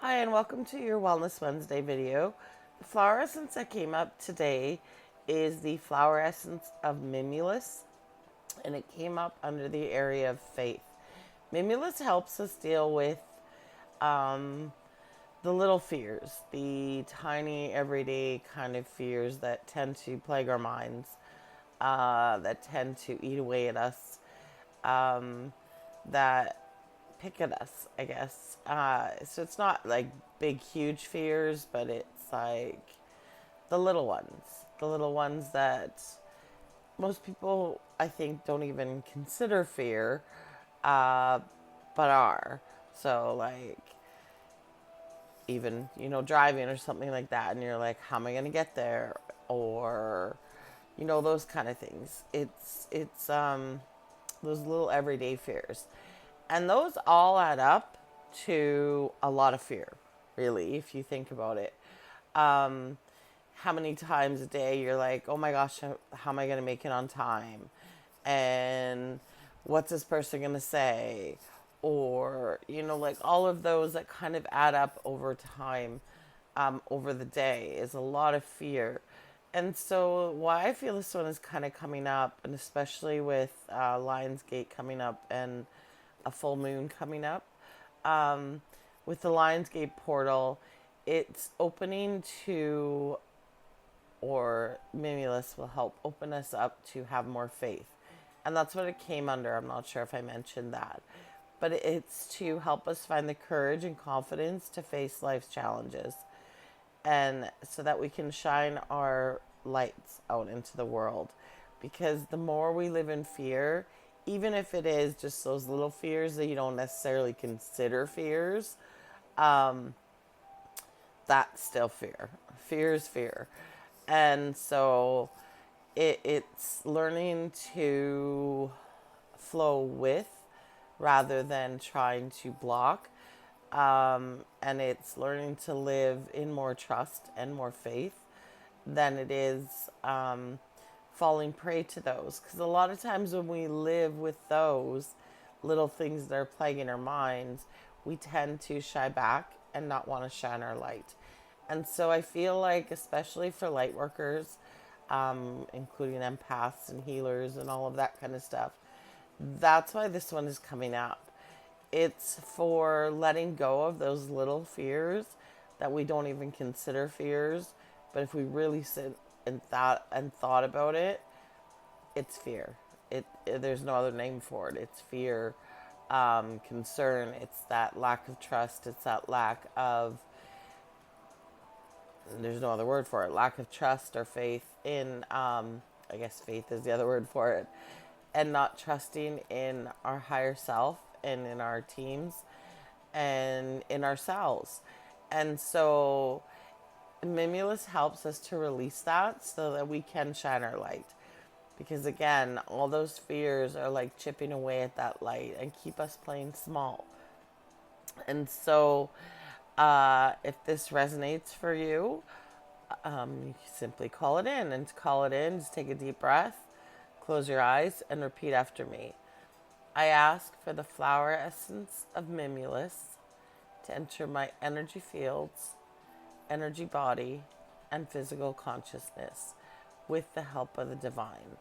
Hi, and welcome to your Wellness Wednesday video. The flower essence that came up today is the flower essence of mimulus, and it came up under the area of faith. Mimulus helps us deal with the little fears, the tiny, everyday kind of fears that tend to plague our minds, that tend to eat away at us, that pick at us, I guess. So it's not like big, huge fears, but it's like the little ones that most people, I think, don't even consider fear, uh, but are. So, like, even, driving or something like that, and you're like, how am I going to get there? Or, those kind of things. It's those little everyday fears. And those all add up to a lot of fear, really, if you think about it. How many times a day you're like, oh my gosh, how am I going to make it on time? And what's this person going to say? Or, like all of those that kind of add up over time, over the day, is a lot of fear. And so, why I feel this one is kind of coming up, and especially with Lionsgate coming up and a full moon coming up, with the Lionsgate portal, it's opening to, or Mimulus will help open us up to have more faith. And that's what it came under. I'm not sure if I mentioned that. But it's to help us find the courage and confidence to face life's challenges. And so that we can shine our lights out into the world. Because the more we live in fear, even if it is just those little fears that you don't necessarily consider fears, that's still fear. Fear is fear. And so it's learning to flow with rather than trying to block. And it's learning to live in more trust and more faith than it is falling prey to those. Because a lot of times when we live with those little things that are plaguing our minds, we tend to shy back and not want to shine our light. And so I feel like, especially for light workers, including empaths and healers and all of that kind of stuff, that's why this one is coming up. It's for letting go of those little fears that we don't even consider fears, but if we really sit and thought about it, it's fear. There's no other name for it. It's fear, concern. It's that lack of trust. It's that lack of, there's no other word for it, lack of trust or faith in, I guess faith is the other word for it, and not trusting in our higher self and in our teams and in ourselves. And so Mimulus helps us to release that so that we can shine our light. Because again, all those fears are like chipping away at that light and keep us playing small. And so, if this resonates for you, you simply call it in. And to call it in, just take a deep breath, close your eyes, and repeat after me. I ask for the flower essence of Mimulus to enter my energy fields, energy body, and physical consciousness with the help of the divine.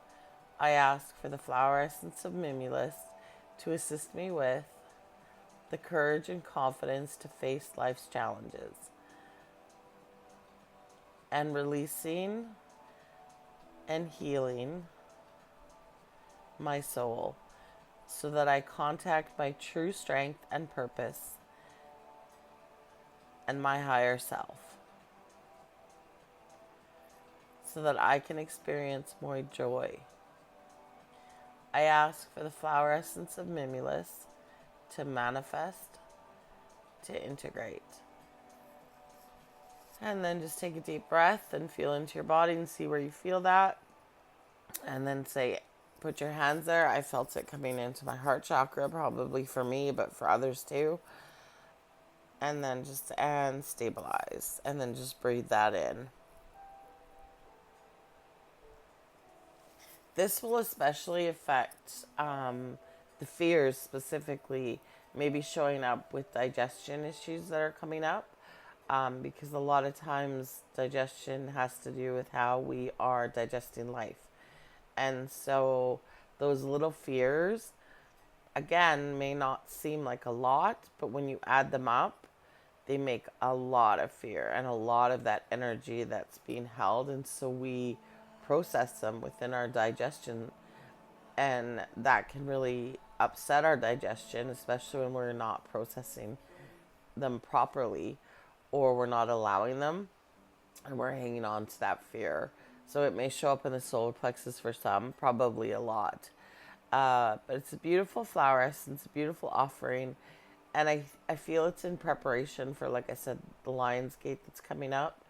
I ask for the flower essence of Mimulus to assist me with the courage and confidence to face life's challenges, and releasing and healing my soul so that I contact my true strength and purpose and my higher self, so that I can experience more joy. I ask for the flower essence of Mimulus to manifest, to integrate. And then just take a deep breath and feel into your body and see where you feel that. And then say, put your hands there. I felt it coming into my heart chakra, probably for me, but for others too. And then and stabilize. And then just breathe that in. This will especially affect the fears, specifically maybe showing up with digestion issues that are coming up. because a lot of times digestion has to do with how we are digesting life. And so those little fears, again, may not seem like a lot, but when you add them up, they make a lot of fear and a lot of that energy that's being held. And so we process them within our digestion, and that can really upset our digestion, especially when we're not processing them properly or we're not allowing them and we're hanging on to that fear. So it may show up in the solar plexus for some, probably a lot. But it's a beautiful flower essence, a beautiful offering. And I feel it's in preparation for, like I said, the Lion's Gate that's coming up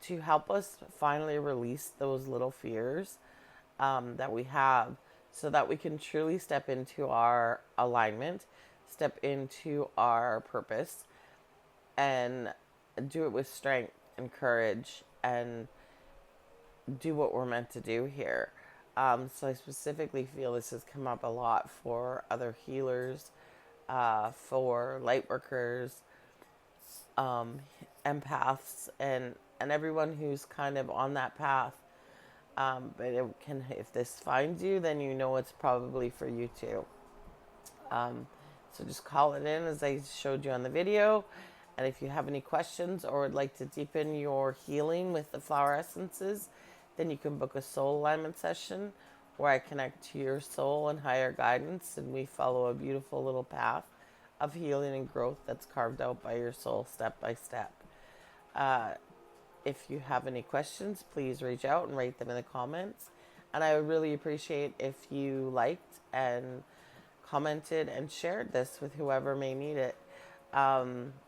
to help us finally release those little fears that we have so that we can truly step into our alignment, step into our purpose, and do it with strength and courage and do what we're meant to do here. So I specifically feel this has come up a lot for other healers, for light workers, empaths, and everyone who's kind of on that path. But if this finds you, then you know it's probably for you too. So just call it in as I showed you on the video. And if you have any questions or would like to deepen your healing with the flower essences, then you can book a soul alignment session where I connect to your soul and higher guidance, and we follow a beautiful little path of healing and growth that's carved out by your soul step by step. If you have any questions, please reach out and write them in the comments. And I would really appreciate if you liked and commented and shared this with whoever may need it.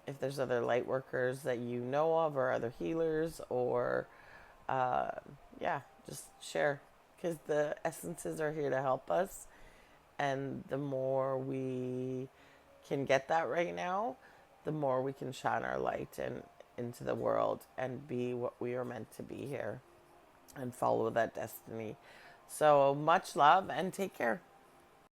If there's other light workers that you know of or other healers or just share, because the essences are here to help us, and the more we can get that right now, the more we can shine our light and into the world and be what we are meant to be here and follow that destiny. So much love and take care.